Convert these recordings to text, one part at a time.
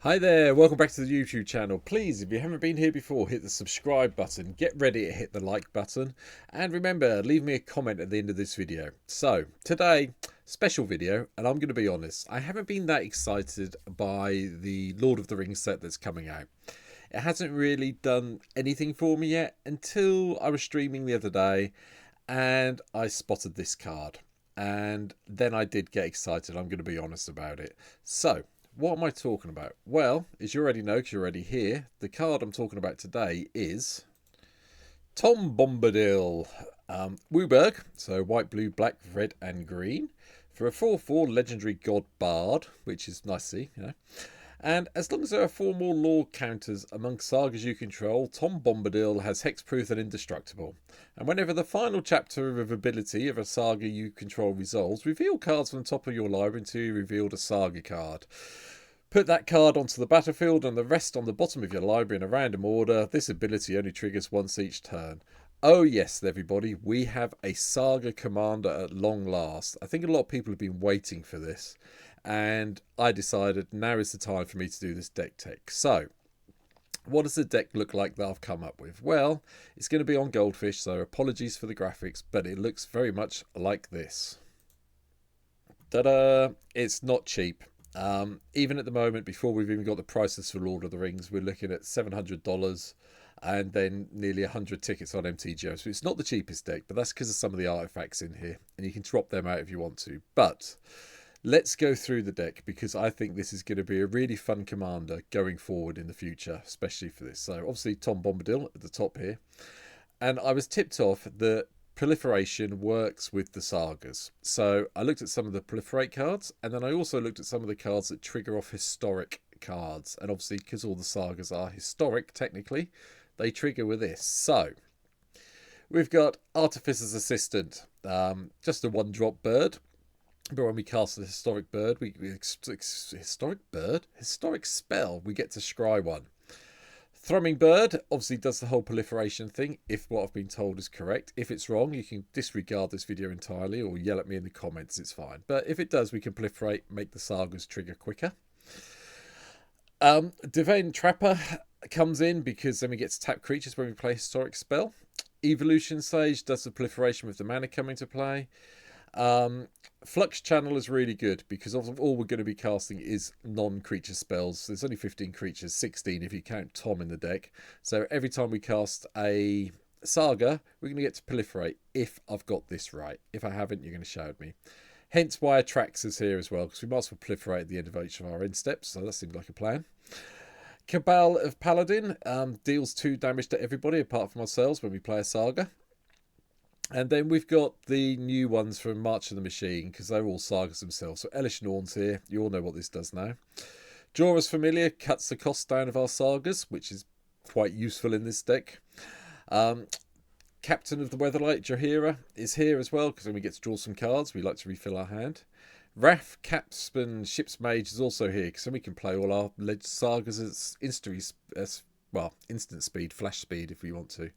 Hi there, welcome back to the YouTube channel. Please, if you haven't been here before, hit the subscribe button, get ready to hit the like button, and remember, leave me a comment at the end of this video. So, today, special video, and I'm going to be honest, I haven't been that excited by the Lord of the Rings set that's coming out. It hasn't really done anything for me yet until I was streaming the other day and I spotted this card. And then I did get excited, I'm going to be honest about it. So, what am I talking about? Well, as you already know, because you're already here, the card I'm talking about today is Tom Bombadil. Wooburg, so white, blue, black, red and green. For a 4/4 legendary god bard, which is nice to see, you know. And as long as there are 4 more lore counters among sagas you control, Tom Bombadil has hexproof and indestructible. And whenever the final chapter of ability of a saga you control resolves, reveal cards from the top of your library until you revealed a saga card. Put that card onto the battlefield and the rest on the bottom of your library in a random order. This ability only triggers once each turn. Oh yes, everybody, we have a saga commander at long last. I think a lot of people have been waiting for this, and I decided now is the time for me to do this deck tech. So, what does the deck look like that I've come up with? Well, it's going to be on Goldfish, so apologies for the graphics, but it looks very much like this. Ta-da! It's not cheap. Even at the moment, before we've even got the prices for Lord of the Rings, we're looking at $700 and then nearly 100 tickets on MTGO. So it's not the cheapest deck, but that's because of some of the artifacts in here, and you can drop them out if you want to. But let's go through the deck, because I think this is going to be a really fun commander going forward in the future, especially for this. So obviously Tom Bombadil at the top here, and I was tipped off that proliferation works with the sagas. So I looked at some of the proliferate cards, and then I also looked at some of the cards that trigger off historic cards. And obviously, because all the sagas are historic, technically, they trigger with this. So we've got Artificer's Assistant, just a 1-drop bird. But when we cast a historic bird, historic spell, we get to scry one. Thrumming Bird obviously does the whole proliferation thing, if what I've been told is correct. If it's wrong, you can disregard this video entirely or yell at me in the comments, it's fine. But if it does, we can proliferate, make the sagas trigger quicker. Divine Trapper comes in because then we get to tap creatures when we play historic spell. Evolution Sage does the proliferation with the mana coming to play. Flux Channel is really good because all we're going to be casting is non-creature spells. There's only 15 creatures, 16 if you count Tom in the deck. So every time we cast a saga, we're going to get to proliferate if I've got this right. If I haven't, you're going to shout at me. Hence why Atrax is here as well, because we might as well proliferate at the end of each of our end steps. So that seems like a plan. Cabal of Paladin deals 2 damage to everybody apart from ourselves when we play a saga. And then we've got the new ones from March of the Machine, because they're all sagas themselves. So Elish Norn's here. You all know what this does now. Jorah's Familiar cuts the cost down of our sagas, which is quite useful in this deck. Captain of the Weatherlight, Jaheira, is here as well, because then we get to draw some cards. We like to refill our hand. Wrath, Capspan, Ship's Mage is also here, because then we can play all our sagas as instant speed, flash speed if we want to.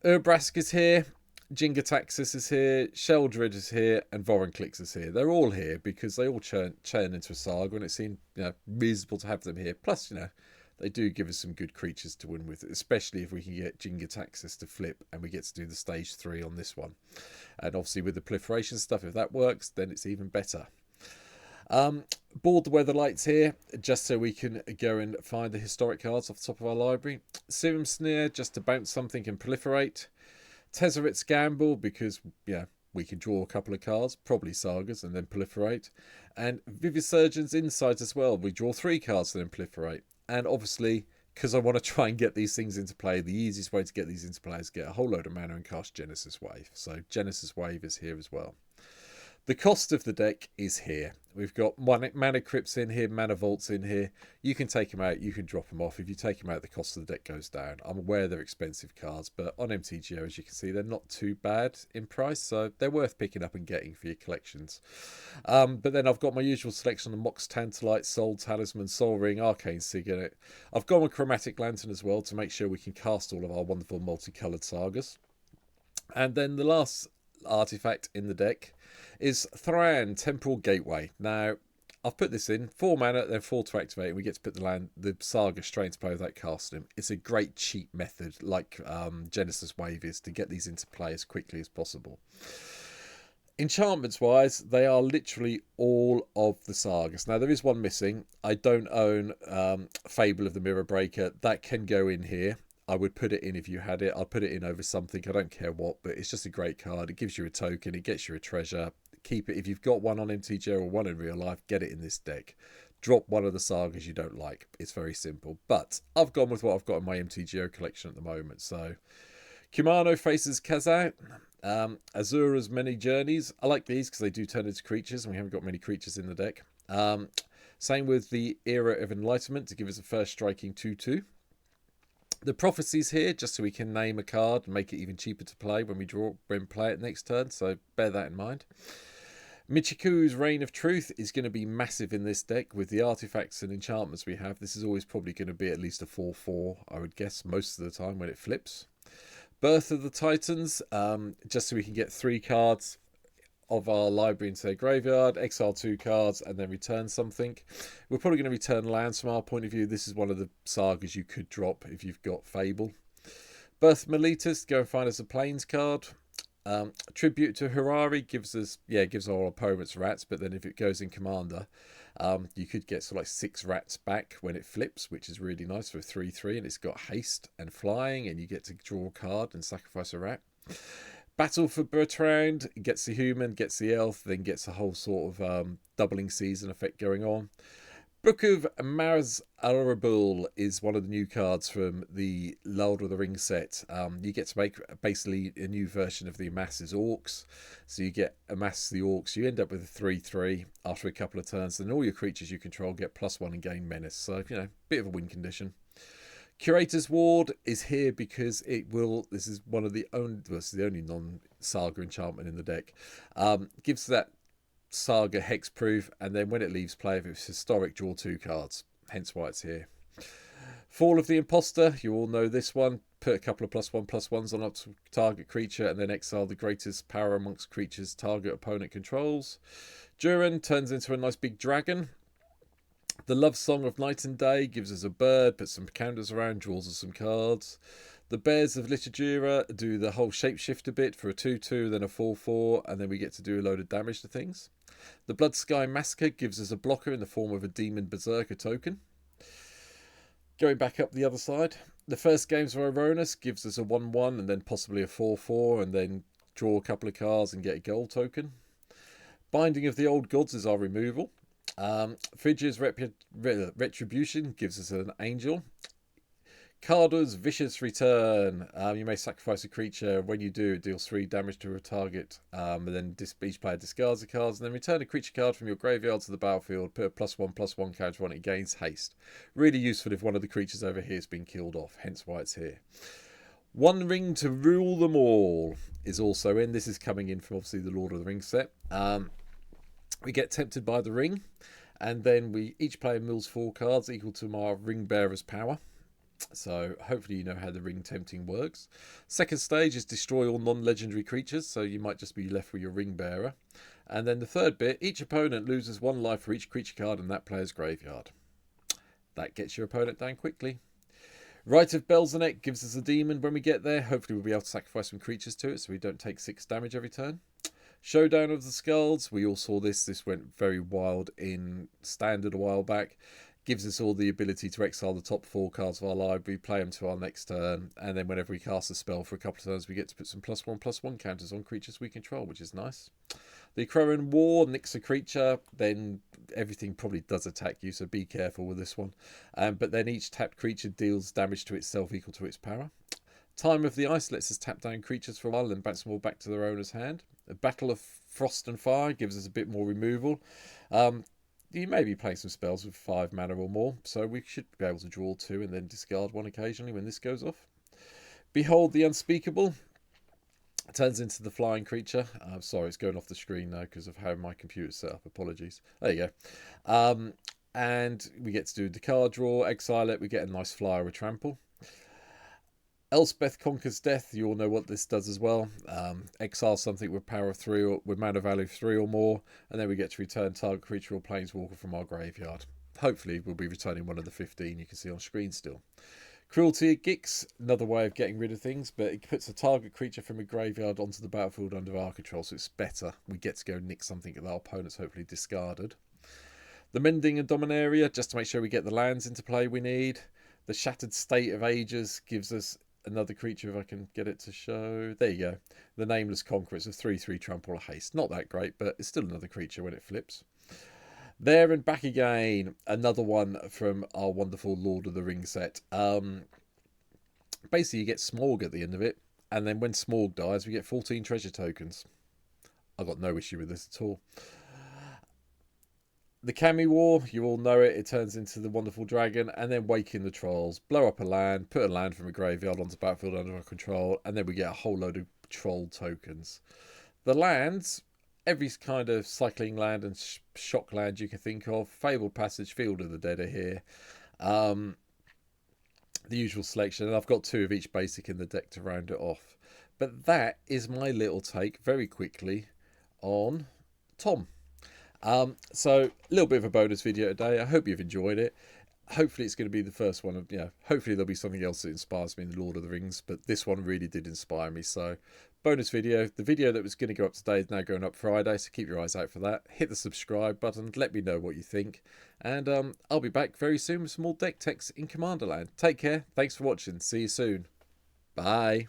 Urbrask is here. Jingataxis is here, Sheldred is here, and Vorinclix is here. They're all here because they all churn into a saga, and it seemed reasonable to have them here. Plus, they do give us some good creatures to win with, especially if we can get Jingataxis to flip and we get to do the stage 3 on this one. And obviously with the proliferation stuff, if that works, then it's even better. Board the Weatherlights here, just so we can go and find the historic cards off the top of our library. Serum Sneer, just to bounce something and proliferate. Tezzeret's Gamble, because we can draw a couple of cards, probably sagas, and then proliferate. And Vivisurgeon's Insight as well. We draw 3 cards and then proliferate. And obviously, because I want to try and get these things into play, the easiest way to get these into play is get a whole load of mana and cast Genesis Wave. So Genesis Wave is here as well. The cost of the deck is here. We've got mana crypts in here, mana vaults in here. You can take them out, you can drop them off. If you take them out, the cost of the deck goes down. I'm aware they're expensive cards, but on MTGO, as you can see, they're not too bad in price, so they're worth picking up and getting for your collections. But then I've got my usual selection of Mox Tantalite, Soul Talisman, Soul Ring, Arcane Signet. I've gone with Chromatic Lantern as well to make sure we can cast all of our wonderful multicoloured sagas. And then the last artifact in the deck is Thran, Temporal Gateway. Now, I've put this in 4 mana, then 4 to activate, and we get to put the saga straight into play without casting him. It's a great cheap method, like Genesis Wave is, to get these into play as quickly as possible. Enchantments wise, they are literally all of the sagas. Now there is one missing. I don't own Fable of the Mirror Breaker. That can go in here. I would put it in if you had it. I'll put it in over something. I don't care what, but it's just a great card. It gives you a token. It gets you a treasure. Keep it. If you've got one on MTG or one in real life, get it in this deck. Drop one of the sagas you don't like. It's very simple. But I've gone with what I've got in my MTGO collection at the moment. So Kumano faces Kazan. Azura's Many Journeys. I like these because they do turn into creatures, and we haven't got many creatures in the deck. Same with the Era of Enlightenment to give us a first striking 2/2. The prophecies here, just so we can name a card and make it even cheaper to play when we play it next turn. So bear that in mind. Michiku's Reign of Truth is going to be massive in this deck with the artifacts and enchantments we have. This is always probably going to be at least a 4/4, I would guess, most of the time when it flips. Birth of the Titans, just so we can get 3 cards of our library into their graveyard, exile 2 cards, and then return something. We're probably going to return lands from our point of view. This is one of the sagas you could drop if you've got Fable. Birth of Meletus, go and find us a Plains card. Tribute to Harari gives our opponents rats, but then if it goes in Commander, you could get sort of like 6 rats back when it flips, which is really nice for 3/3, and it's got haste and flying, and you get to draw a card and sacrifice a rat. Battle for Bertrand gets the human, gets the elf, then gets a whole sort of doubling season effect going on. Book of Maz Arabul is one of the new cards from the Lord of the Rings set. You get to make basically a new version of the Amass's Orcs. So you get Amass the Orcs. You end up with a 3/3 after a couple of turns. And all your creatures you control get +1 and gain menace. So, bit of a win condition. Curator's Ward is here because this is one of the only, well, this is the only non-saga enchantment in the deck. Gives that saga hexproof, and then when it leaves play, if it's historic, draw 2 cards, hence why it's here. Fall of the Imposter, you all know this one. Put a couple of +1/+1s on up to target creature, and then exile the greatest power amongst creatures target opponent controls. Duran turns into a nice big dragon. The Love Song of Night and Day gives us a bird, puts some counters around, draws us some cards. The Bears of Literatura do the whole shapeshifter bit for a 2/2, then a 4/4, and then we get to do a load of damage to things. The Blood Sky Massacre gives us a blocker in the form of a Demon Berserker token. Going back up the other side, the First Games of Ironis gives us a 1/1 and then possibly a 4/4, and then draw a couple of cards and get a gold token. Binding of the Old Gods is our removal. Fidge's Retribution gives us an angel. Cardo's Vicious Return. You may sacrifice a creature. When you do, it deals 3 damage to a target. And then each player discards the cards. And then return a creature card from your graveyard to the battlefield. Put a +1/+1 counter on it. It gains haste. Really useful if one of the creatures over here has been killed off. Hence why it's here. One Ring to Rule Them All is also in. This is coming in from obviously the Lord of the Rings set. We get tempted by the ring. And then each player mills 4 cards equal to our Ring Bearer's power. So hopefully you know how the ring tempting works. Second stage is destroy all non-legendary creatures, so you might just be left with your ring bearer. And then the third bit, each opponent loses 1 life for each creature card in that player's graveyard. That gets your opponent down quickly. Rite of Belzenek gives us a demon when we get there. Hopefully we'll be able to sacrifice some creatures to it so we don't take 6 damage every turn. Showdown of the Skulls, we all saw this. This went very wild in Standard a while back. Gives us all the ability to exile the top 4 cards of our library, play them to our next turn, and then whenever we cast a spell for a couple of turns, we get to put some +1/+1 counters on creatures we control, which is nice. The Crowan War nicks a creature, then everything probably does attack you, so be careful with this one. But then each tapped creature deals damage to itself equal to its power. Time of the Ice lets us tap down creatures for a while and bounce them all back to their owner's hand. A Battle of Frost and Fire gives us a bit more removal. You may be playing some spells with 5 mana or more, so we should be able to draw 2 and then discard 1 occasionally when this goes off. Behold the Unspeakable. It turns into the flying creature. I'm sorry, it's going off the screen now because of how my computer's set up. Apologies. There you go. And we get to do the card draw, exile it. We get a nice flyer with trample. Elspeth Conquers Death, you all know what this does as well. Exile something with power of 3 or with mana value of 3 or more, and then we get to return target creature or planeswalker from our graveyard. Hopefully we'll be returning one of the 15 you can see on screen still. Cruelty of Gix, another way of getting rid of things, but it puts a target creature from a graveyard onto the battlefield under our control, so it's better. We get to go nick something that our opponent's hopefully discarded. The Mending of Dominaria, just to make sure we get the lands into play we need. The Shattered State of Ages gives us another creature, if I can get it to show. There you go. The Nameless Conqueror. It's a 3/3 trample or haste. Not that great, but it's still another creature when it flips. There and back again. Another one from our wonderful Lord of the Rings set. Basically, you get Smorg at the end of it. And then when Smorg dies, we get 14 treasure tokens. I've got no issue with this at all. The Kami War, you all know it. It turns into the wonderful dragon, and then Waking the Trolls. Blow up a land, put a land from a graveyard onto battlefield under our control, and then we get a whole load of troll tokens. The lands, every kind of cycling land and shock land you can think of. Fabled Passage, Field of the Dead are here. The usual selection, and I've got 2 of each basic in the deck to round it off. But that is my little take, very quickly, on Tom. So a little bit of a bonus video today. I hope you've enjoyed it. Hopefully it's going to be the first one of, hopefully there'll be something else that inspires me in the Lord of the Rings, but this one really did inspire me. So bonus video. The video that was going to go up today is now going up Friday, so keep your eyes out for that. Hit the subscribe button, let me know what you think, and I'll be back very soon with some more deck techs in Commanderland. Take care, thanks for watching, see you soon, bye.